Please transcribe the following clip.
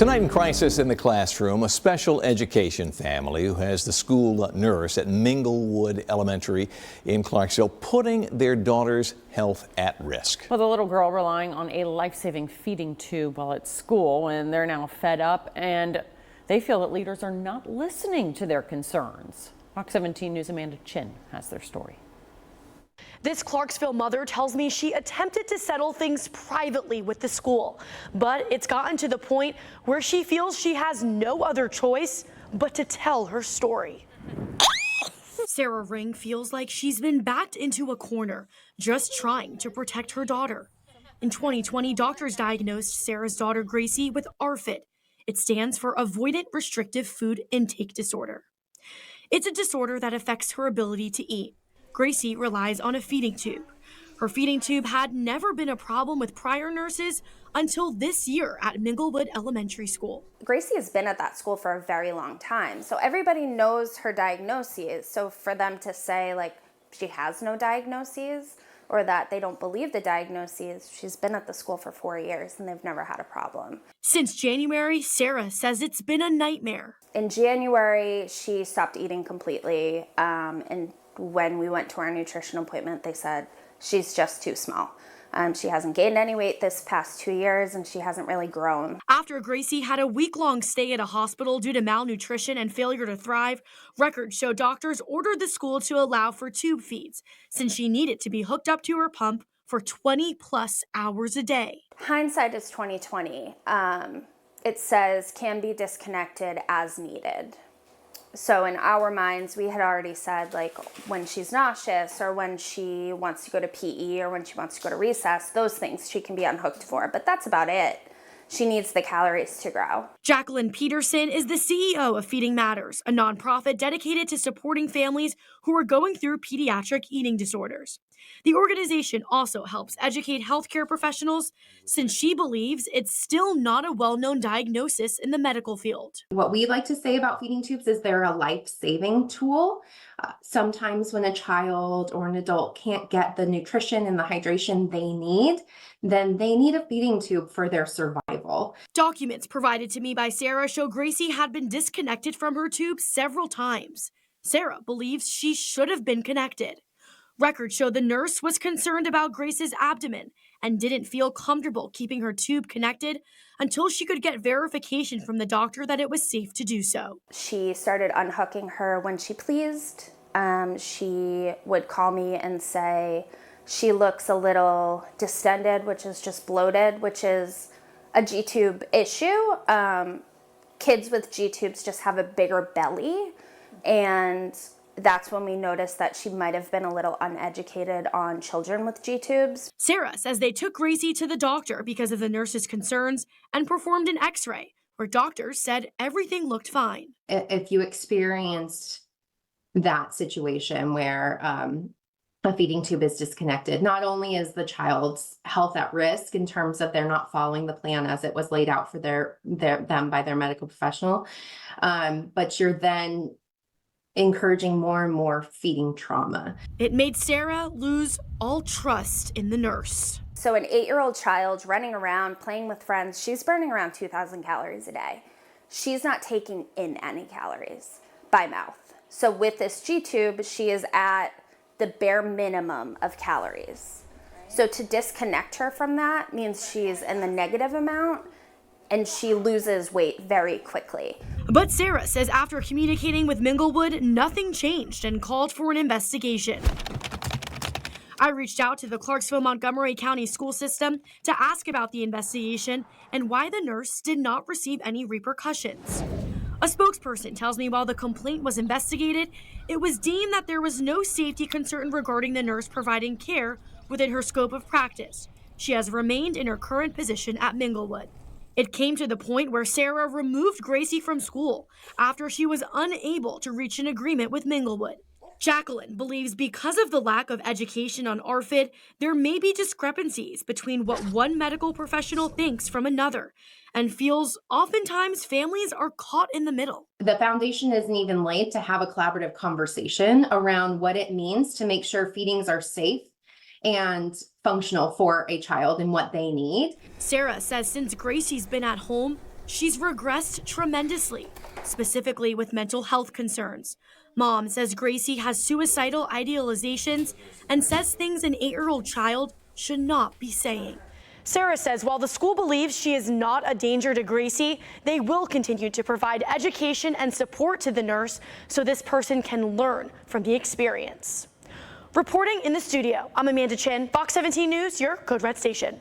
Tonight in Crisis in the Classroom, a special education family who has the school nurse at Minglewood Elementary in Clarksville putting their daughter's health at risk. Well, the little girl relying on a life-saving feeding tube while at school, and they're now fed up and they feel that leaders are not listening to their concerns. Fox 17 News' Amanda Chin has their story. This Clarksville mother tells me she attempted to settle things privately with the school, but it's gotten to the point where she feels she has no other choice but to tell her story. Sarah Ring feels like she's been backed into a corner, just trying to protect her daughter. In 2020, doctors diagnosed Sarah's daughter Gracie with ARFID. It stands for Avoidant Restrictive Food Intake Disorder. It's a disorder that affects her ability to eat. Gracie relies on a feeding tube. Her feeding tube had never been a problem with prior nurses until this year at Minglewood Elementary School. Gracie has been at that school for a very long time, so everybody knows her diagnoses. So for them to say like she has no diagnoses or that they don't believe the diagnoses, she's been at the school for 4 years and they've never had a problem. Since January, Sarah says it's been a nightmare. In January, she stopped eating completely, and when we went to our nutrition appointment, they said she's just too small. She hasn't gained any weight this past 2 years and she hasn't really grown. After Gracie had a week-long stay at a hospital due to malnutrition and failure to thrive, records show doctors ordered the school to allow for tube feeds since she needed to be hooked up to her pump for 20 plus hours a day. Hindsight is 2020. It says can be disconnected as needed. So in our minds, we had already said like when she's nauseous or when she wants to go to PE or when she wants to go to recess, those things she can be unhooked for, but that's about it. She needs the calories to grow. Jacqueline Peterson is the CEO of Feeding Matters, a nonprofit dedicated to supporting families who are going through pediatric eating disorders. The organization also helps educate healthcare professionals since she believes it's still not a well-known diagnosis in the medical field. What we like to say about feeding tubes is they're a life-saving tool. Sometimes when a child or an adult can't get the nutrition and the hydration they need, then they need a feeding tube for their survival. Documents provided to me by Sarah show Gracie had been disconnected from her tube several times. Sarah believes she should have been connected. Records show the nurse was concerned about Grace's abdomen and didn't feel comfortable keeping her tube connected until she could get verification from the doctor that it was safe to do so. She started unhooking her when she pleased. She would call me and say she looks a little distended, which is just bloated, which is a G-tube issue. Kids with G-tubes just have a bigger belly, and that's when we noticed that she might have been a little uneducated on children with G-tubes. Sarah says they took Gracie to the doctor because of the nurse's concerns and performed an x-ray where doctors said everything looked fine. If you experienced that situation where a feeding tube is disconnected, not only is the child's health at risk in terms of they're not following the plan as it was laid out for them by their medical professional, but you're then encouraging more and more feeding trauma. It made Sarah lose all trust in the nurse. So an 8-year-old child running around, playing with friends, she's burning around 2,000 calories a day. She's not taking in any calories by mouth. So with this G-tube, she is at the bare minimum of calories. So to disconnect her from that means she's in the negative amount and she loses weight very quickly. But Sarah says after communicating with Minglewood, nothing changed and called for an investigation. I reached out to the Clarksville-Montgomery County school system to ask about the investigation and why the nurse did not receive any repercussions. A spokesperson tells me while the complaint was investigated, it was deemed that there was no safety concern regarding the nurse providing care within her scope of practice. She has remained in her current position at Minglewood. It came to the point where Sarah removed Gracie from school after she was unable to reach an agreement with Minglewood. Jacqueline believes because of the lack of education on ARFID, there may be discrepancies between what one medical professional thinks from another, and feels oftentimes families are caught in the middle. The foundation isn't even laid to have a collaborative conversation around what it means to make sure feedings are safe and functional for a child and what they need. Sarah says since Gracie's been at home, she's regressed tremendously, specifically with mental health concerns. Mom says Gracie has suicidal idealizations and says things an 8-year-old child should not be saying. Sarah says while the school believes she is not a danger to Gracie, they will continue to provide education and support to the nurse so this person can learn from the experience. Reporting in the studio, I'm Amanda Chin, Fox 17 News, your Code Red station.